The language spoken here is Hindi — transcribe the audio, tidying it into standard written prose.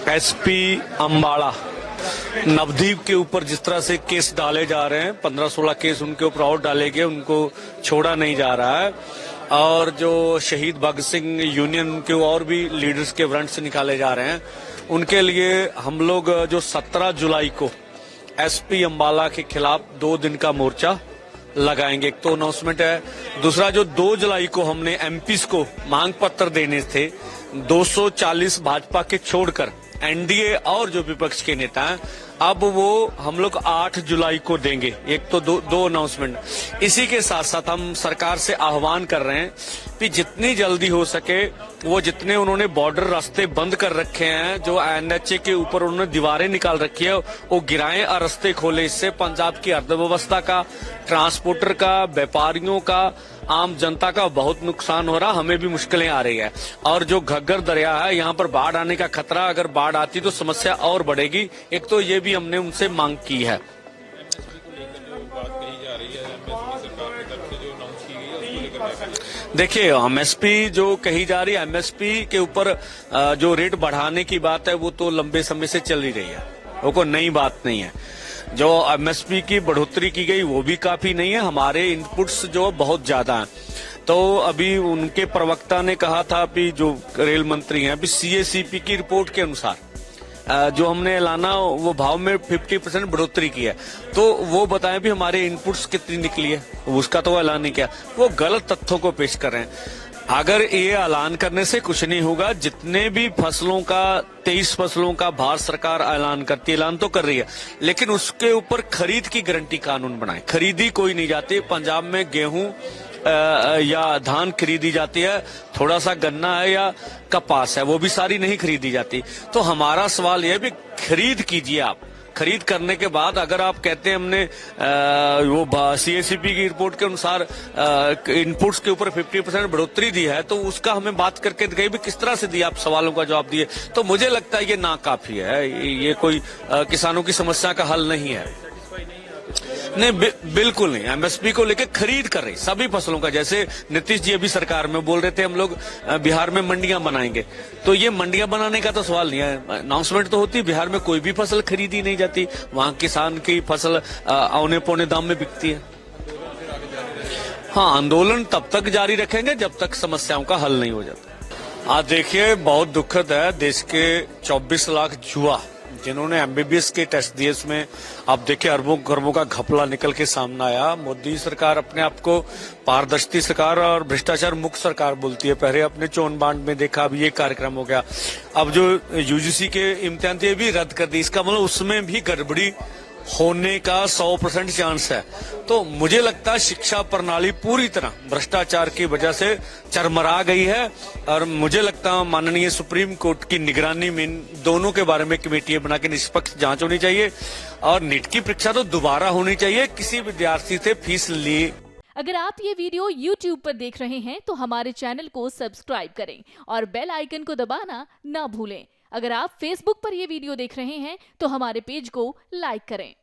एसपी अंबाला नवदीप के ऊपर जिस तरह से केस डाले जा रहे हैं, 15-16 केस उनके ऊपर और डाले गए, उनको छोड़ा नहीं जा रहा है। और जो शहीद भगत सिंह यूनियन के और भी लीडर्स के वारंट से निकाले जा रहे हैं, उनके लिए हम लोग जो 17 जुलाई को एसपी अंबाला के खिलाफ 2 दिन का मोर्चा लगाएंगे। एक तो अनाउंसमेंट है, दूसरा जो 2 जुलाई को हमने एमपीज को मांग पत्र देने थे, 240 भाजपा के छोड़कर एनडीए और जो विपक्ष के नेता हैं, अब वो हम लोग 8 जुलाई को देंगे। एक तो दो अनाउंसमेंट। इसी के साथ साथ हम सरकार से आह्वान कर रहे हैं कि जितनी जल्दी हो सके वो जितने उन्होंने बॉर्डर रास्ते बंद कर रखे हैं, जो एनएचए के ऊपर उन्होंने दीवारें निकाल रखी है, वो गिराएं और रास्ते खोले। इससे पंजाब की अर्थव्यवस्था का, ट्रांसपोर्टर का, व्यापारियों का, आम जनता का बहुत नुकसान हो रहा, हमें भी मुश्किलें आ रही है। और जो घग्गर दरिया है, यहाँ पर बाढ़ आने का खतरा, अगर बाढ़ आती तो समस्या और बढ़ेगी। एक तो ये भी हमने उनसे मांग की है। देखिए, एमएसपी जो कही जा रही है, एमएसपी के ऊपर जो रेट बढ़ाने की बात है, वो तो लंबे समय से चल ही रही है, वो कोई नई बात नहीं है। जो एमएसपी की बढ़ोतरी की गई वो भी काफी नहीं है, हमारे इनपुट्स जो बहुत ज्यादा हैं। तो अभी उनके प्रवक्ता ने कहा था, अभी जो रेल मंत्री हैं, अभी सीएसीपी की रिपोर्ट के अनुसार जो हमने ऐलाना वो भाव में 50% बढ़ोतरी की है। तो वो बताएं भी हमारे इनपुट्स कितनी निकली है, उसका तो ऐलान नहीं किया, वो गलत तथ्यों को पेश कर रहे हैं। अगर ये ऐलान करने से कुछ नहीं होगा, जितने भी फसलों का 23 फसलों का भारत सरकार ऐलान करती है, ऐलान तो कर रही है, लेकिन उसके ऊपर खरीद की गारंटी कानून बनाए। खरीदी कोई नहीं जाती। पंजाब में गेहूं या धान खरीदी जाती है, थोड़ा सा गन्ना है या कपास है, वो भी सारी नहीं खरीदी जाती। तो हमारा सवाल यह है भी खरीद कीजिए आप। खरीद करने के बाद अगर आप कहते हैं हमने वो सीएसीपी की रिपोर्ट के अनुसार इनपुट्स के ऊपर 50% बढ़ोतरी दी है, तो उसका हमें बात करके दिखाई भी किस तरह से दिया, आप सवालों का जवाब दिए। तो मुझे लगता है ये नाकाफी है, ये कोई किसानों की समस्या का हल नहीं है। नहीं, बिल्कुल नहीं। एमएसपी को लेकर खरीद कर रही सभी फसलों का, जैसे नीतीश जी अभी सरकार में बोल रहे थे हम लोग बिहार में मंडियां बनाएंगे, तो ये मंडियां बनाने का तो सवाल नहीं है। अनाउंसमेंट तो होती है, बिहार में कोई भी फसल खरीदी नहीं जाती, वहां किसान की फसल औने पौने दाम में बिकती है। हाँ, आंदोलन तब तक जारी रखेंगे जब तक समस्याओं का हल नहीं हो जाता। आज देखिए, बहुत दुखद है, देश के 24 लाख युवा जिन्होंने एमबीबीएस के टेस्ट दिए, इसमें आप देखिए अरबों खरबों का घपला निकल के सामने आया। मोदी सरकार अपने आप को पारदर्शी सरकार और भ्रष्टाचार मुक्त सरकार बोलती है। पहले अपने चोन बांट में देखा, अब ये कार्यक्रम हो गया। अब जो यूजीसी के इम्तिहान थे भी रद्द कर दी, इसका मतलब उसमें भी गड़बड़ी होने का 100% चांस है। तो मुझे लगता है शिक्षा प्रणाली पूरी तरह भ्रष्टाचार की वजह से चरमरा गई है, और मुझे लगता है माननीय सुप्रीम कोर्ट की निगरानी में इन दोनों के बारे में कमेटियां बना के निष्पक्ष जांच होनी चाहिए, और नीट की परीक्षा तो दोबारा होनी चाहिए, किसी विद्यार्थी से फीस लिए। अगर आप ये वीडियो YouTube पर देख रहे हैं तो हमारे चैनल को सब्सक्राइब करें और बेल आइकन को दबाना ना भूलें। अगर आप Facebook पर ये वीडियो देख रहे हैं तो हमारे पेज को लाइक करें।